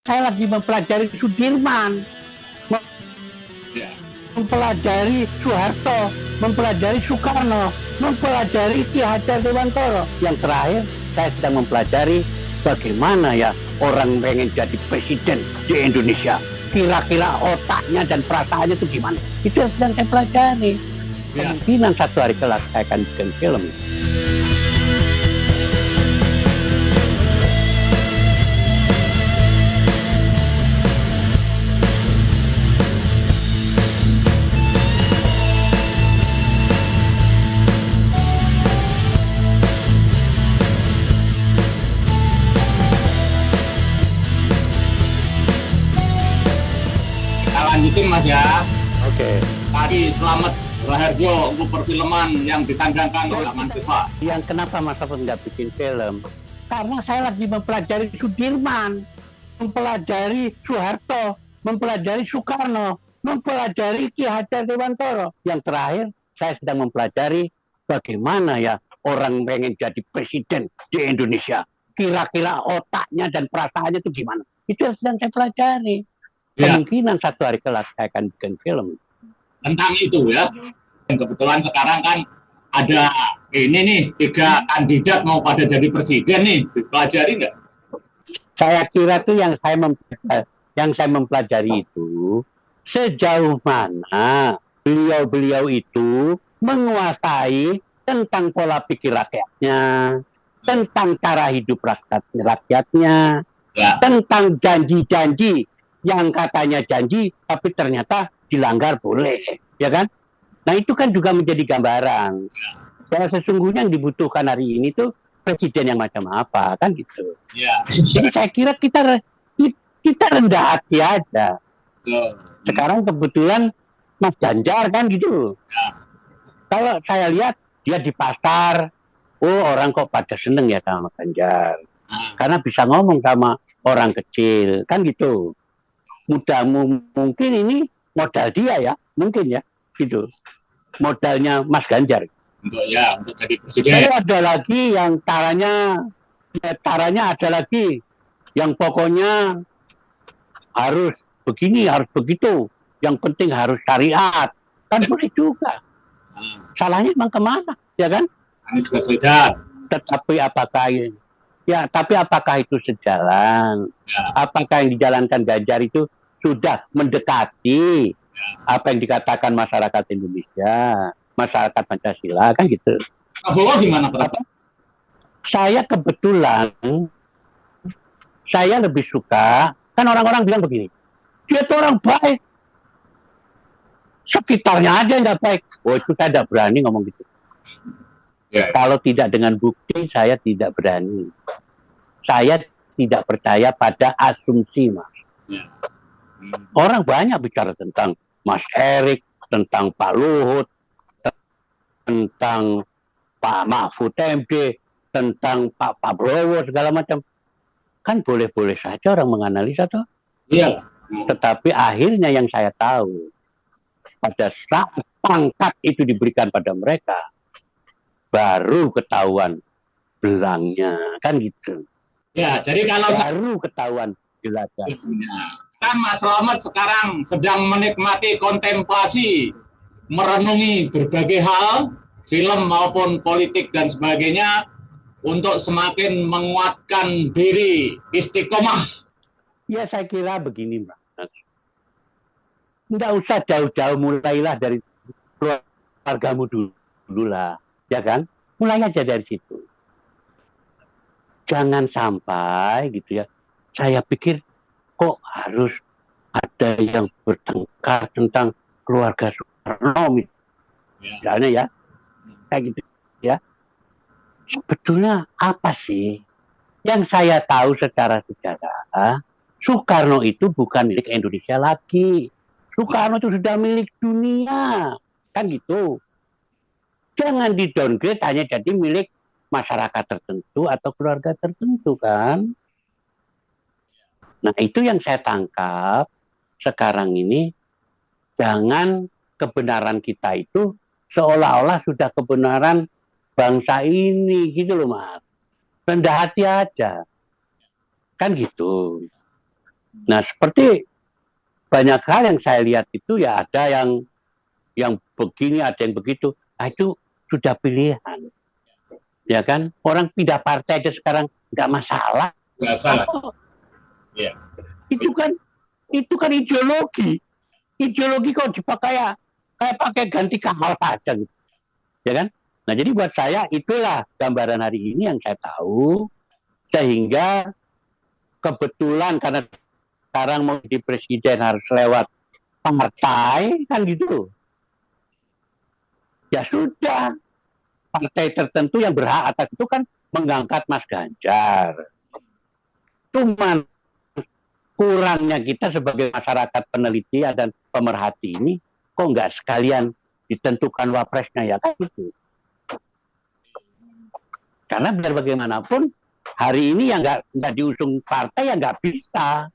Saya lagi mempelajari Sudirman, mempelajari Soeharto, mempelajari Soekarno, mempelajari Ki Hajar Dewantara. Yang terakhir, saya sedang mempelajari bagaimana ya orang pengen jadi presiden di Indonesia. Kira-kira otaknya dan perasaannya itu gimana? Itu yang sedang saya pelajari. Kemungkinan satu hari kelak saya akan bikin film. Lanjutin Mas ya. Oke. Tadi Slamet Raharjo untuk perfilman yang disandangkan oleh mahasiswa. Yang kenapa Mas Afan nggak bikin film? Karena saya lagi mempelajari Sudirman, mempelajari Soeharto, mempelajari Soekarno, mempelajari Ki Hajar Dewantara. Yang terakhir, saya sedang mempelajari bagaimana ya orang pengen jadi presiden di Indonesia. Kira-kira otaknya dan perasaannya itu gimana? Itu yang sedang saya pelajari. Kemungkinan satu hari kelak saya akan bikin film tentang itu ya. Kebetulan sekarang kan ada ini nih 3 kandidat mau pada jadi presiden nih, dipelajari nggak? Saya kira tuh yang saya mempelajari itu sejauh mana beliau-beliau itu menguasai tentang pola pikir rakyatnya, tentang cara hidup rakyatnya, tentang janji-janji yang katanya janji tapi ternyata dilanggar boleh, ya kan? Nah itu kan juga menjadi gambaran bahwa sesungguhnya yang dibutuhkan hari ini tuh presiden yang macam apa, kan gitu. Ya. Jadi saya kira kita rendah hati aja. Sekarang kebetulan Mas Ganjar kan gitu. Ya. Kalau saya lihat dia di pasar, oh orang kok pada seneng ya sama Mas Ganjar, karena bisa ngomong sama orang kecil, kan gitu. Mungkin ini modal dia ya, mungkin ya, gitu. Modalnya Mas Ganjar. Untuk jadi presiden. Lalu ada lagi yang caranya ada lagi yang pokoknya harus begini, harus begitu. Yang penting harus syariat. Kan boleh juga. Salahnya emang kemana, ya kan? Anies Baswedan. Tapi apakah itu sejalan? Ya. Apakah yang dijalankan Ganjar itu sudah mendekati apa yang dikatakan masyarakat Indonesia, masyarakat Pancasila, kan gitu. Prabowo gimana, Pak? Saya kebetulan, saya lebih suka, kan orang-orang bilang begini, dia itu orang baik, sekitarnya aja nggak baik. Oh itu saya tidak berani ngomong gitu. Ya. Kalau tidak dengan bukti, saya tidak berani. Saya tidak percaya pada asumsi, Mas. Ya. Orang banyak bicara tentang Mas Erik, tentang Pak Luhut, tentang Pak Mahfud MD, tentang Pak Prabowo, segala macam. Kan boleh-boleh saja orang menganalisa toh. Iya. Tetapi akhirnya yang saya tahu, pada saat pangkat itu diberikan pada mereka, baru ketahuan belangnya, kan gitu. Ya, jadi kalau baru ketahuan jelasnya. Kan Mas Slamet sekarang sedang menikmati kontemplasi, merenungi berbagai hal, film maupun politik dan sebagainya, untuk semakin menguatkan diri, istiqomah. Ya saya kira begini, Mas. Nggak usah jauh-jauh, mulailah dari keluargamu dulu lah, ya kan? Mulai aja dari situ. Jangan sampai gitu ya, saya pikir kok harus ada yang bertengkar tentang keluarga Soekarno misalnya ya, kayak gitu ya. Sebetulnya apa sih yang saya tahu secara sejarah? Soekarno itu bukan milik Indonesia lagi. Soekarno itu sudah milik dunia, kan gitu. Jangan di downgrade hanya jadi milik masyarakat tertentu atau keluarga tertentu, kan? Nah itu yang saya tangkap sekarang ini, jangan kebenaran kita itu seolah-olah sudah kebenaran bangsa ini gitu loh, Mas. Rendah hati aja, kan gitu. Nah, seperti banyak hal yang saya lihat itu ya ada yang begini, ada yang begitu. Nah, itu sudah pilihan. Ya kan? Orang pindah partai aja sekarang nggak masalah. Nggak salah. Oh, Ya. itu kan ideologi. Ideologi kok dipakai kayak pakai ganti kapal saja gitu. Ya kan? Nah, jadi buat saya itulah gambaran hari ini yang saya tahu, sehingga kebetulan karena sekarang mau jadi presiden harus lewat partai kan gitu. Ya sudah, partai tertentu yang berhak atas itu kan mengangkat Mas Ganjar. Cuman kurangnya kita sebagai masyarakat peneliti dan pemerhati ini kok nggak sekalian ditentukan wapresnya ya kan gitu. Karena biar bagaimanapun hari ini yang nggak diusung partai ya nggak bisa.